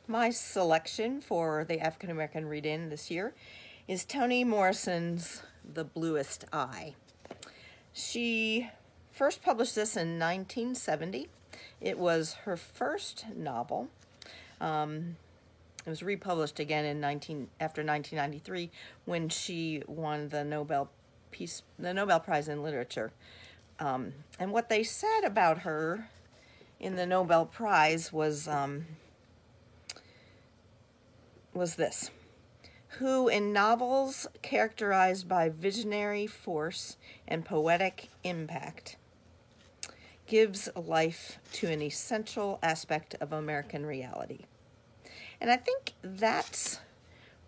My selection for the African American read-in this year is Toni Morrison's The Bluest Eye. She first published this in 1970. It was her first novel. It was republished again after 1993 when she won the Nobel Prize in Literature. And what they said about her in the Nobel Prize was this: who in novels characterized by visionary force and poetic impact gives life to an essential aspect of American reality. And I think that's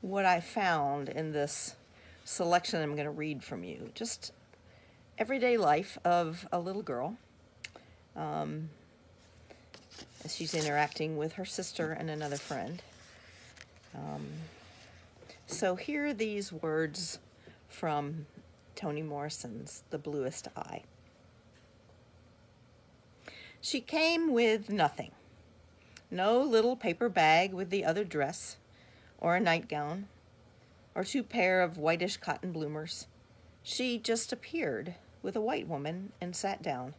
what I found in this selection I'm going to read from you. Just everyday life of a little girl as she's interacting with her sister and another friend. So here are these words from Toni Morrison's The Bluest Eye. She came with nothing. No little paper bag with the other dress, or a nightgown, or 2 pair of whitish cotton bloomers. She just appeared with a white woman and sat down.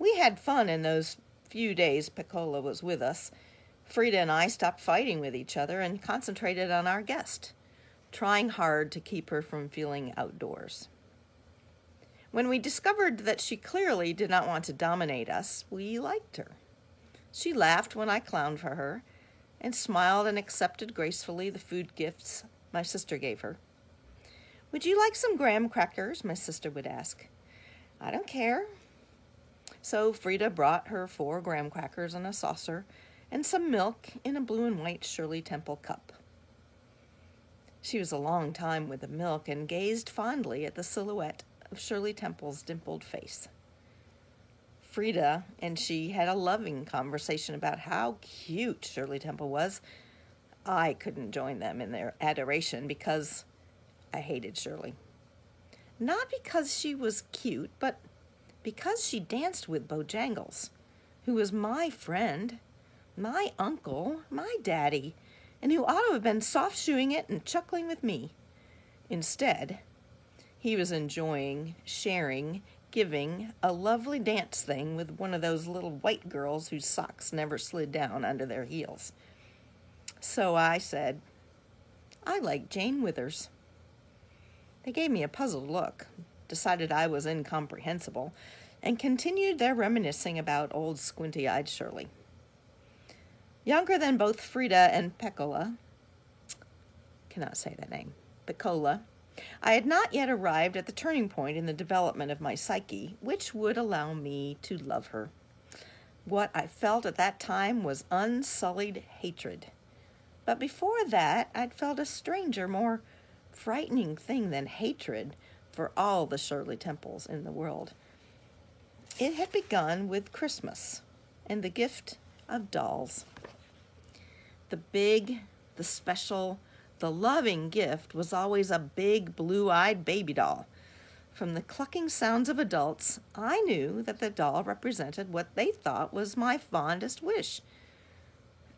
We had fun in those few days Pecola was with us. Frida and I stopped fighting with each other and concentrated on our guest, trying hard to keep her from feeling outdoors. When we discovered that she clearly did not want to dominate us, we liked her. She laughed when I clowned for her and smiled and accepted gracefully the food gifts my sister gave her. "Would you like some graham crackers?" my sister would ask. "I don't care." So Frida brought her 4 graham crackers in a saucer and some milk in a blue and white Shirley Temple cup. She was a long time with the milk and gazed fondly at the silhouette of Shirley Temple's dimpled face. Frida and she had a loving conversation about how cute Shirley Temple was. I couldn't join them in their adoration because I hated Shirley. Not because she was cute, but because she danced with Bojangles, who was my friend, my uncle, my daddy, and who ought to have been soft-shoeing it and chuckling with me. Instead, he was enjoying, sharing, giving a lovely dance thing with one of those little white girls whose socks never slid down under their heels. So I said, "I like Jane Withers." They gave me a puzzled look, decided I was incomprehensible, and continued their reminiscing about old squinty-eyed Shirley. Younger than both Frida and Pecola, I had not yet arrived at the turning point in the development of my psyche, which would allow me to love her. What I felt at that time was unsullied hatred. But before that, I'd felt a stranger, more frightening thing than hatred for all the Shirley Temples in the world. It had begun with Christmas and the gift of dolls. The big, the special, the loving gift was always a big, blue-eyed baby doll. From the clucking sounds of adults, I knew that the doll represented what they thought was my fondest wish.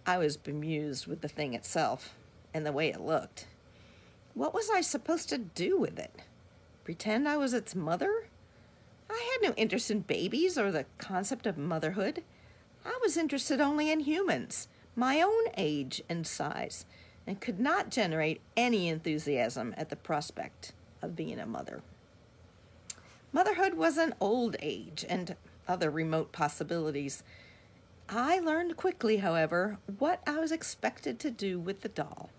I was bemused with the thing itself and the way it looked. What was I supposed to do with it? Pretend I was its mother? I had no interest in babies or the concept of motherhood. I was interested only in humans, my own age and size, and could not generate any enthusiasm at the prospect of being a mother. Motherhood was an old age and other remote possibilities. I learned quickly, however, what I was expected to do with the doll.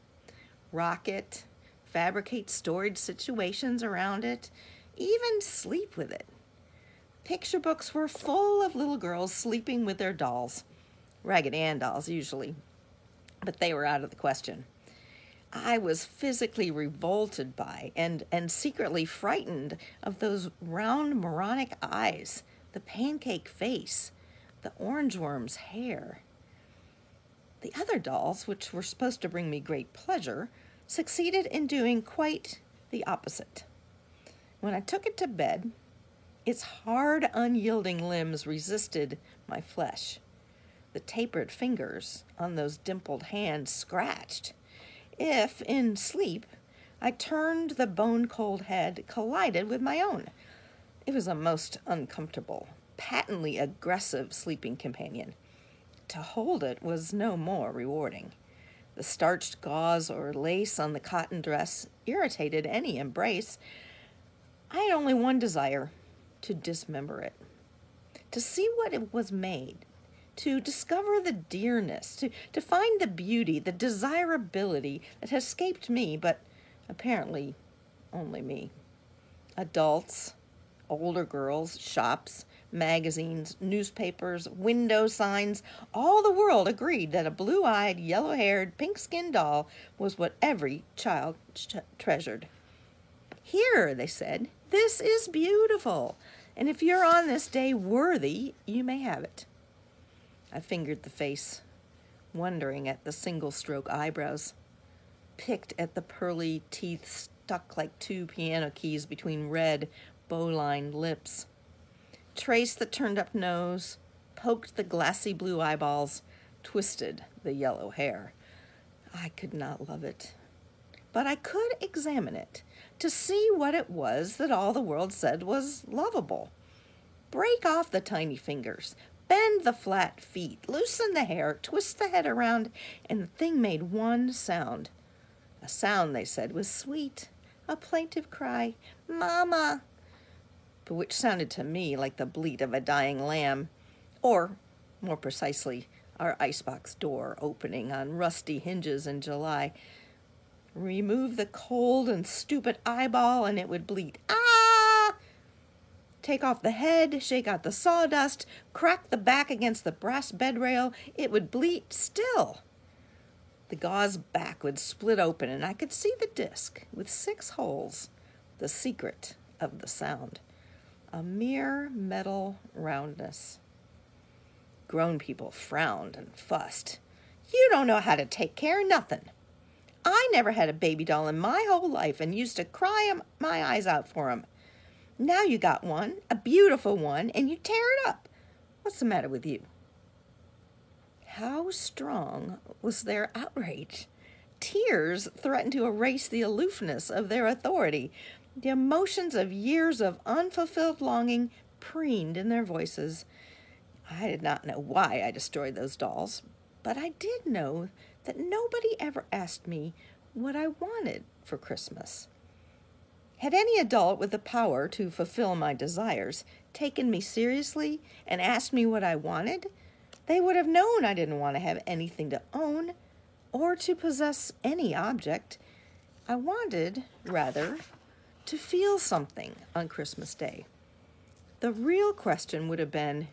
Rock it, fabricate storage situations around it, even sleep with it. Picture books were full of little girls sleeping with their dolls. Ragged Ann dolls, usually. But they were out of the question. I was physically revolted by and secretly frightened of those round moronic eyes, the pancake face, the orange worm's hair. The other dolls, which were supposed to bring me great pleasure, succeeded in doing quite the opposite. When I took it to bed, its hard, unyielding limbs resisted my flesh. The tapered fingers on those dimpled hands scratched. If, in sleep, I turned the bone-cold head, collided with my own. It was a most uncomfortable, patently aggressive sleeping companion. To hold it was no more rewarding. The starched gauze or lace on the cotton dress irritated any embrace. I had only one desire, to dismember it, to see what it was made, to discover the dearness, to find the beauty, the desirability that has escaped me, but apparently only me. Adults, older girls, shops, magazines, newspapers, window signs, all the world agreed that a blue-eyed, yellow-haired, pink-skinned doll was what every child treasured. Here, they said, this is beautiful, and if you're on this day worthy, you may have it. I fingered the face, wondering at the single-stroke eyebrows, picked at the pearly teeth stuck like two piano keys between red, bow-lined lips, traced the turned-up nose, poked the glassy blue eyeballs, twisted the yellow hair. I could not love it, but I could examine it to see what it was that all the world said was lovable. Break off the tiny fingers, bend the flat feet, loosen the hair, twist the head around, and the thing made one sound. A sound, they said, was sweet, a plaintive cry, "Mama," but which sounded to me like the bleat of a dying lamb, or, more precisely, our icebox door opening on rusty hinges in July. Remove the cold and stupid eyeball, and it would bleat, "Ah!" Take off the head, shake out the sawdust, crack the back against the brass bed rail, it would bleat still. The gauze back would split open, and I could see the disc with 6 holes, the secret of the sound. A mere metal roundness. Grown people frowned and fussed. "You don't know how to take care of nothing. I never had a baby doll in my whole life and used to cry my eyes out for 'em. Now you got one, a beautiful one, and you tear it up. What's the matter with you?" How strong was their outrage? Tears threatened to erase the aloofness of their authority. The emotions of years of unfulfilled longing preened in their voices. I did not know why I destroyed those dolls, but I did know that nobody ever asked me what I wanted for Christmas. Had any adult with the power to fulfill my desires taken me seriously and asked me what I wanted, they would have known I didn't want to have anything to own or to possess any object. I wanted, rather, to feel something on Christmas Day. The real question would have been,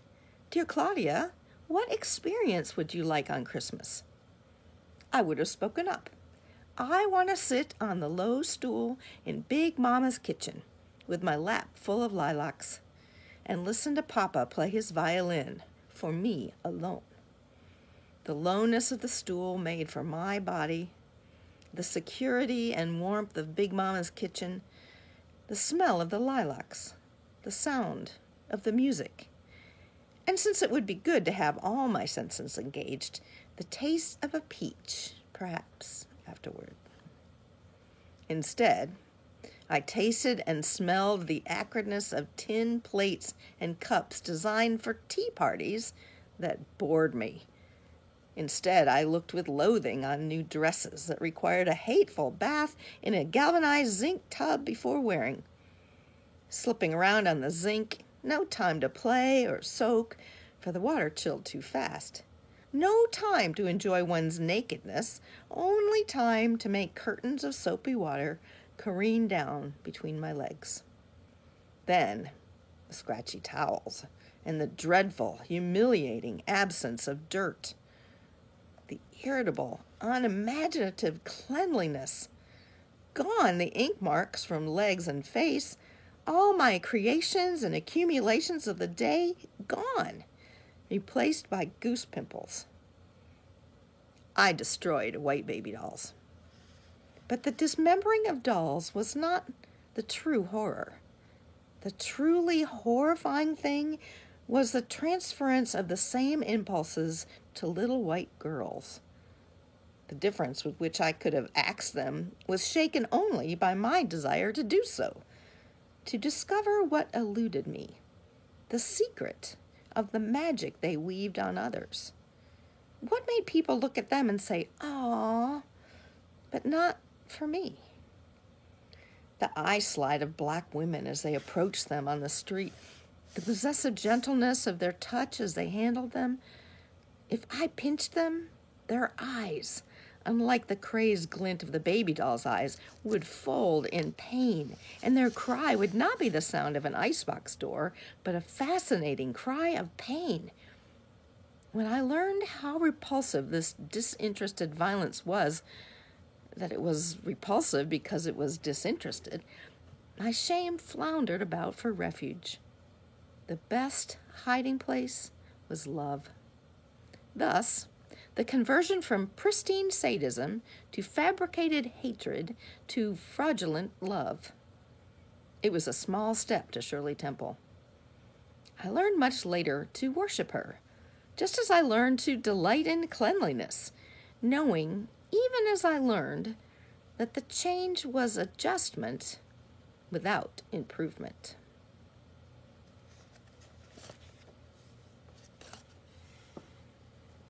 "Dear Claudia, what experience would you like on Christmas?" I would have spoken up. "I want to sit on the low stool in Big Mama's kitchen with my lap full of lilacs and listen to Papa play his violin for me alone." The lowness of the stool made for my body, the security and warmth of Big Mama's kitchen, the smell of the lilacs, the sound of the music, and since it would be good to have all my senses engaged, the taste of a peach, perhaps, afterward. Instead, I tasted and smelled the acridness of tin plates and cups designed for tea parties that bored me. Instead, I looked with loathing on new dresses that required a hateful bath in a galvanized zinc tub before wearing. Slipping around on the zinc, no time to play or soak, for the water chilled too fast. No time to enjoy one's nakedness, only time to make curtains of soapy water careen down between my legs. Then, the scratchy towels and the dreadful, humiliating absence of dirt. The irritable, unimaginative cleanliness. Gone the ink marks from legs and face. All my creations and accumulations of the day gone, replaced by goose pimples. I destroyed white baby dolls. But the dismembering of dolls was not the true horror. The truly horrifying thing was the transference of the same impulses to little white girls. The difference with which I could have axed them was shaken only by my desire to do so, to discover what eluded me, the secret of the magic they weaved on others. What made people look at them and say, "Aw," but not for me? The eye slide of black women as they approached them on the street, the possessive gentleness of their touch as they handled them. If I pinched them, their eyes, unlike the crazed glint of the baby doll's eyes, would fold in pain, and their cry would not be the sound of an icebox door, but a fascinating cry of pain. When I learned how repulsive this disinterested violence was, that it was repulsive because it was disinterested, my shame floundered about for refuge. The best hiding place was love. Thus, the conversion from pristine sadism to fabricated hatred to fraudulent love. It was a small step to Shirley Temple. I learned much later to worship her, just as I learned to delight in cleanliness, knowing, even as I learned, that the change was adjustment without improvement.